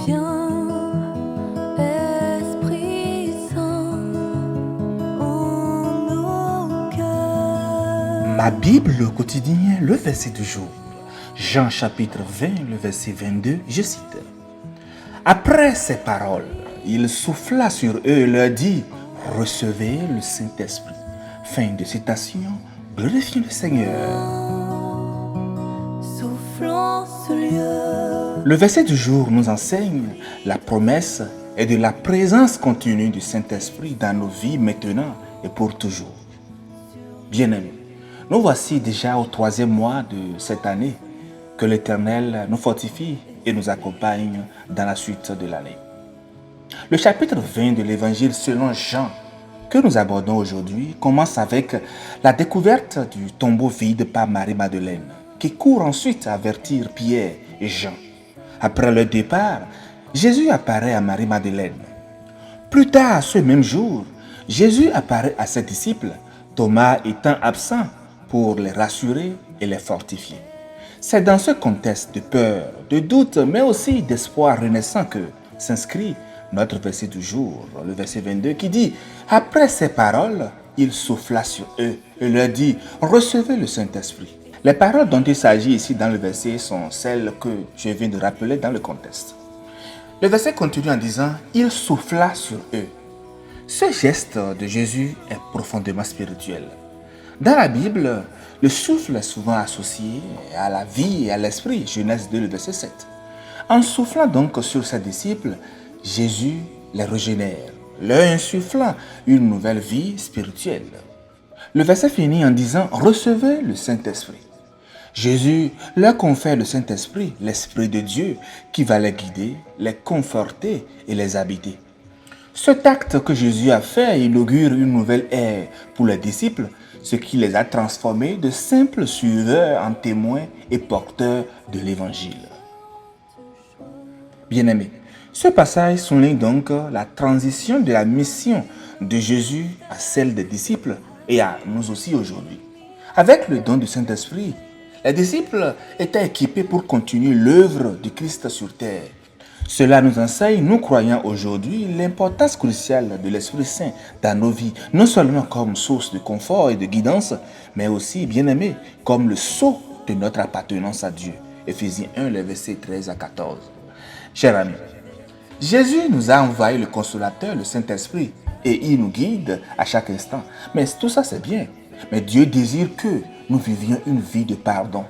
Viens, Esprit Saint, en nos cœurs. Ma Bible quotidien, le verset du jour. Jean chapitre 20, le verset 22, je cite. Après ces paroles, il souffla sur eux et leur dit, recevez le Saint-Esprit. Fin de citation, glorifiez le Seigneur. Soufflant ce lieu. Le verset du jour nous enseigne la promesse et de la présence continue du Saint-Esprit dans nos vies maintenant et pour toujours. Bien-aimés, nous voici déjà au 3e mois de cette année. Que l'Éternel nous fortifie et nous accompagne dans la suite de l'année. Le chapitre 20 de l'Évangile selon Jean, que nous abordons aujourd'hui, commence avec la découverte du tombeau vide par Marie-Madeleine, qui court ensuite avertir Pierre et Jean. Après leur départ, Jésus apparaît à Marie-Madeleine. Plus tard, ce même jour, Jésus apparaît à ses disciples, Thomas étant absent pour les rassurer et les fortifier. C'est dans ce contexte de peur, de doute, mais aussi d'espoir renaissant que s'inscrit notre verset du jour, le verset 22, qui dit « Après ces paroles, il souffla sur eux et leur dit « Recevez le Saint-Esprit ». Les paroles dont il s'agit ici dans le verset sont celles que je viens de rappeler dans le contexte. Le verset continue en disant « Il souffla sur eux ». Ce geste de Jésus est profondément spirituel. Dans la Bible, le souffle est souvent associé à la vie et à l'esprit, Genèse 2, le verset 7. En soufflant donc sur ses disciples, Jésus les régénère, leur insufflant une nouvelle vie spirituelle. Le verset finit en disant « Recevez le Saint-Esprit ». Jésus leur confère le Saint-Esprit, l'Esprit de Dieu, qui va les guider, les conforter et les habiter. Cet acte que Jésus a fait inaugure une nouvelle ère pour les disciples, ce qui les a transformés de simples suiveurs en témoins et porteurs de l'Évangile. Bien-aimés, ce passage souligne donc la transition de la mission de Jésus à celle des disciples et à nous aussi aujourd'hui. Avec le don du Saint-Esprit, les disciples étaient équipés pour continuer l'œuvre du Christ sur terre. Cela nous enseigne, nous croyants aujourd'hui, l'importance cruciale de l'Esprit Saint dans nos vies, non seulement comme source de confort et de guidance, mais aussi, bien-aimé, comme le sceau de notre appartenance à Dieu. Éphésiens 1, les versets 13 à 14. Chers amis, Jésus nous a envoyé le Consolateur, le Saint-Esprit, et il nous guide à chaque instant. Mais tout ça, c'est bien. Mais Dieu désire que nous vivions une vie de pardon.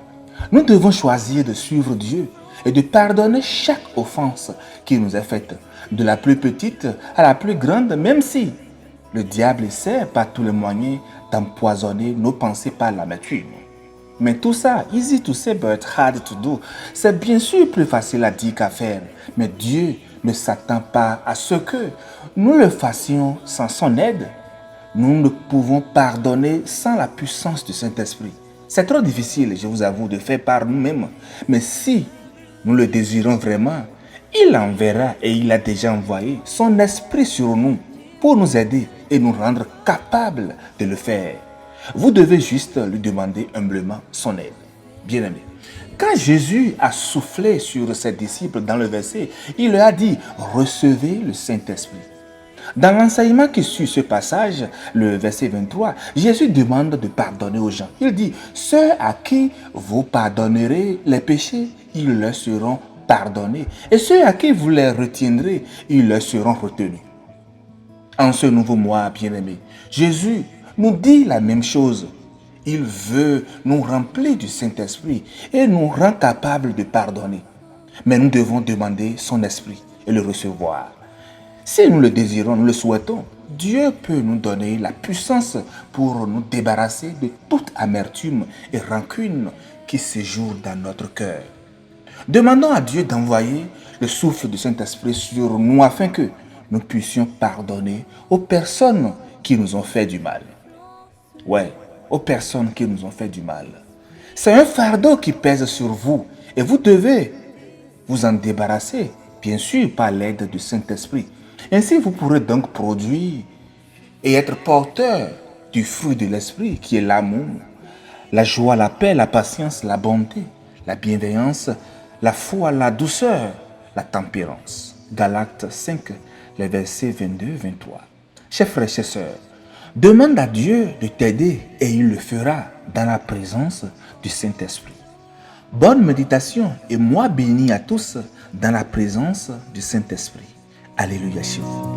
Nous devons choisir de suivre Dieu et de pardonner chaque offense qui nous est faite, de la plus petite à la plus grande, même si le diable essaie par tous les moyens d'empoisonner nos pensées par l'amertume. Mais tout ça, easy to say but hard to do, c'est bien sûr plus facile à dire qu'à faire. Mais Dieu ne s'attend pas à ce que nous le fassions sans son aide. Nous ne pouvons pardonner sans la puissance du Saint-Esprit. C'est trop difficile, je vous avoue, de faire par nous-mêmes. Mais si nous le désirons vraiment, il enverra et il a déjà envoyé son esprit sur nous pour nous aider et nous rendre capables de le faire. Vous devez juste lui demander humblement son aide. Bien-aimé, quand Jésus a soufflé sur ses disciples dans le verset, il leur a dit « Recevez le Saint-Esprit ». Dans l'enseignement qui suit ce passage, le verset 23, Jésus demande de pardonner aux gens. Il dit, ceux à qui vous pardonnerez les péchés, ils leur seront pardonnés. Et ceux à qui vous les retiendrez, ils leur seront retenus. En ce nouveau mois, bien-aimés, Jésus nous dit la même chose. Il veut nous remplir du Saint-Esprit et nous rend capables de pardonner. Mais nous devons demander son esprit et le recevoir. Si nous le désirons, nous le souhaitons, Dieu peut nous donner la puissance pour nous débarrasser de toute amertume et rancune qui séjourne dans notre cœur. Demandons à Dieu d'envoyer le souffle du Saint-Esprit sur nous afin que nous puissions pardonner aux personnes qui nous ont fait du mal. Ouais, aux personnes qui nous ont fait du mal. C'est un fardeau qui pèse sur vous et vous devez vous en débarrasser, bien sûr par l'aide du Saint-Esprit. Ainsi, vous pourrez donc produire et être porteur du fruit de l'esprit qui est l'amour, la joie, la paix, la patience, la bonté, la bienveillance, la foi, la douceur, la tempérance. Galates 5, les versets 22-23. Chers frères, chers sœurs, demande à Dieu de t'aider et il le fera dans la présence du Saint-Esprit. Bonne méditation et moi béni à tous dans la présence du Saint-Esprit. Alléluia chez vous.